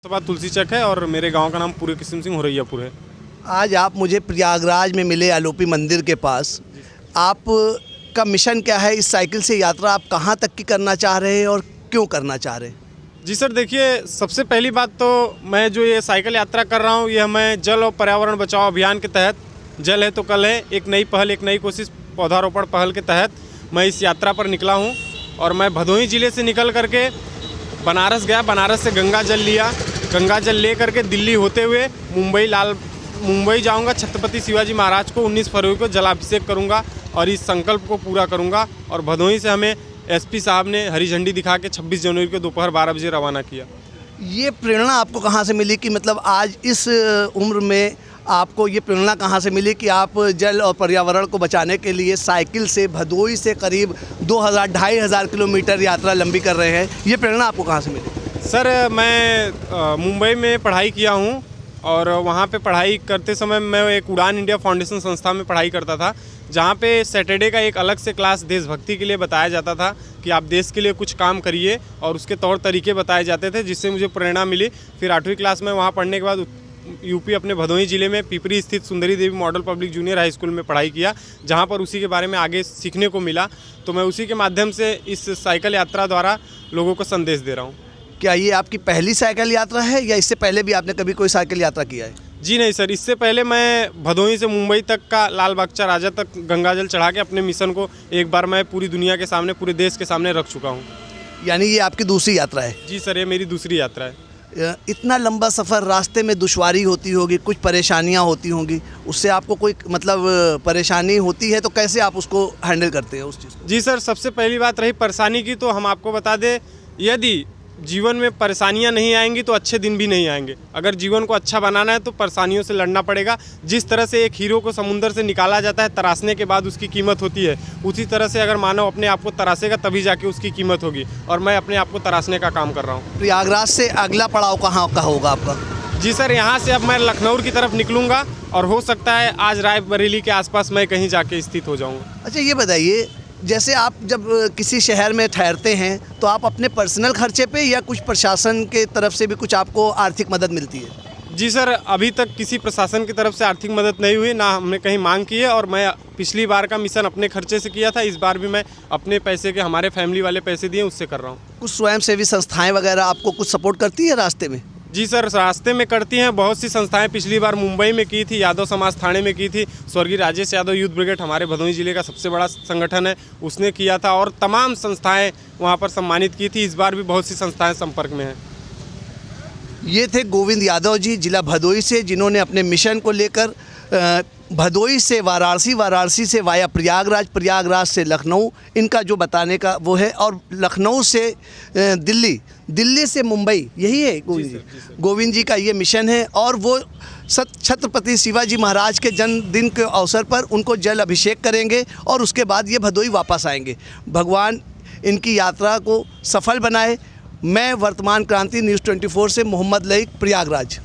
सभा तुलसी चक है और मेरे गांव का नाम पूरे किस्म सिंह हुरैयापुर है। आज आप मुझे प्रयागराज में मिले आलोपी मंदिर के पास। आप का मिशन क्या है? इस साइकिल से यात्रा आप कहाँ तक की करना चाह रहे हैं और क्यों करना चाह रहे हैं? जी सर, देखिए, सबसे पहली बात तो मैं जो ये साइकिल यात्रा कर रहा हूँ, यह मैं जल और पर्यावरण बचाओ अभियान के तहत, जल है तो कल है, एक नई पहल, एक नई कोशिश पौधारोपण पहल के तहत मैं इस यात्रा पर निकला हूँ। और मैं भदोही ज़िले से निकल करके बनारस गया, बनारस से गंगा जल लिया, गंगा जल ले करके दिल्ली होते हुए मुंबई जाऊंगा। छत्रपति शिवाजी महाराज को 19 फरवरी को जलाभिषेक करूंगा और इस संकल्प को पूरा करूंगा। और भदोही से हमें एसपी साहब ने हरी झंडी दिखा के 26 जनवरी को दोपहर 12 बजे रवाना किया। ये प्रेरणा आपको कहाँ से मिली कि मतलब आज इस उम्र में आपको ये प्रेरणा कहाँ से मिली कि आप जल और पर्यावरण को बचाने के लिए साइकिल से भदोही से करीब 2,000-2,500 किलोमीटर यात्रा लंबी कर रहे हैं? ये प्रेरणा आपको कहाँ से मिली? सर, मैं मुंबई में पढ़ाई किया हूँ और वहाँ पे पढ़ाई करते समय मैं एक उड़ान इंडिया फाउंडेशन संस्था में पढ़ाई करता था, जहाँ पे सैटरडे का एक अलग से क्लास देशभक्ति के लिए बताया जाता था कि आप देश के लिए कुछ काम करिए, और उसके तौर तरीके बताए जाते थे, जिससे मुझे प्रेरणा मिली। फिर 8वीं क्लास में वहाँ पढ़ने के बाद यूपी अपने भदोही ज़िले में पिपरी स्थित Sundari Devi model public junior high school में पढ़ाई किया, जहाँ पर उसी के बारे में आगे सीखने को मिला। तो मैं उसी के माध्यम से इस साइकिल यात्रा द्वारा लोगों को संदेश दे रहा हूँ। क्या ये आपकी पहली साइकिल यात्रा है या इससे पहले भी आपने कभी कोई साइकिल यात्रा किया है? जी नहीं सर, इससे पहले मैं भदोही से मुंबई तक का लाल बागचा राजा तक गंगाजल चढ़ा के अपने मिशन को एक बार मैं पूरी दुनिया के सामने, पूरे देश के सामने रख चुका हूँ। यानी ये आपकी दूसरी यात्रा है? जी सर, ये मेरी दूसरी यात्रा है। इतना लंबा सफ़र, रास्ते में दुश्वारी होती होगी, कुछ परेशानियां होती होंगी, उससे आपको कोई मतलब परेशानी होती है तो कैसे आप उसको हैंडल करते हैं उस चीज़ को? जी सर, सबसे पहली बात रही परेशानी की, तो हम आपको बता दें, यदि जीवन में परेशानियां नहीं आएंगी तो अच्छे दिन भी नहीं आएंगे। अगर जीवन को अच्छा बनाना है तो परेशानियों से लड़ना पड़ेगा। जिस तरह से एक हीरो को समुद्र से निकाला जाता है, तराशने के बाद उसकी कीमत होती है, उसी तरह से अगर मानव अपने आप को तराशेगा तभी जाके उसकी कीमत होगी, और मैं अपने आप को तराशने का काम कर रहा हूँ। प्रयागराज से अगला पड़ाव कहाँ का होगा आपका? जी सर, यहाँ से अब मैं लखनऊ की तरफ निकलूँगा और हो सकता है आज रायबरेली के आसपास मैं कहीं जाके स्थित हो जाऊँगा। अच्छा, ये बताइए, जैसे आप जब किसी शहर में ठहरते हैं तो आप अपने पर्सनल खर्चे पे या कुछ प्रशासन के तरफ से भी कुछ आपको आर्थिक मदद मिलती है? जी सर, अभी तक किसी प्रशासन की तरफ से आर्थिक मदद नहीं हुई, ना हमने कहीं मांग की है। और मैं पिछली बार का मिशन अपने खर्चे से किया था, इस बार भी मैं अपने पैसे के, हमारे फैमिली वाले पैसे दिए, उससे कर रहा हूँ। कुछ स्वयंसेवी संस्थाएं वगैरह आपको कुछ सपोर्ट करती है रास्ते में? जी सर, रास्ते में करती हैं बहुत सी संस्थाएं। पिछली बार मुंबई में की थी, यादव समाज थाने में की थी, स्वर्गीय राजेश यादव यूथ ब्रिगेड हमारे भदोही ज़िले का सबसे बड़ा संगठन है, उसने किया था, और तमाम संस्थाएं वहां पर सम्मानित की थी। इस बार भी बहुत सी संस्थाएं संपर्क में हैं। ये थे गोविंद यादव जी, जिला भदोही से, जिन्होंने अपने मिशन को लेकर भदोही से वाराणसी, वाराणसी से वाया प्रयागराज, प्रयागराज से लखनऊ, इनका जो बताने का वो है, और लखनऊ से दिल्ली, दिल्ली से मुंबई, यही है गोविंद जी का ये मिशन है। और वो छत्रपति शिवाजी महाराज के जन्मदिन के अवसर पर उनको जल अभिषेक करेंगे और उसके बाद ये भदोही वापस आएंगे। भगवान इनकी यात्रा को सफल बनाए। मैं वर्तमान क्रांति न्यूज़ 24 से मोहम्मद लईक, प्रयागराज।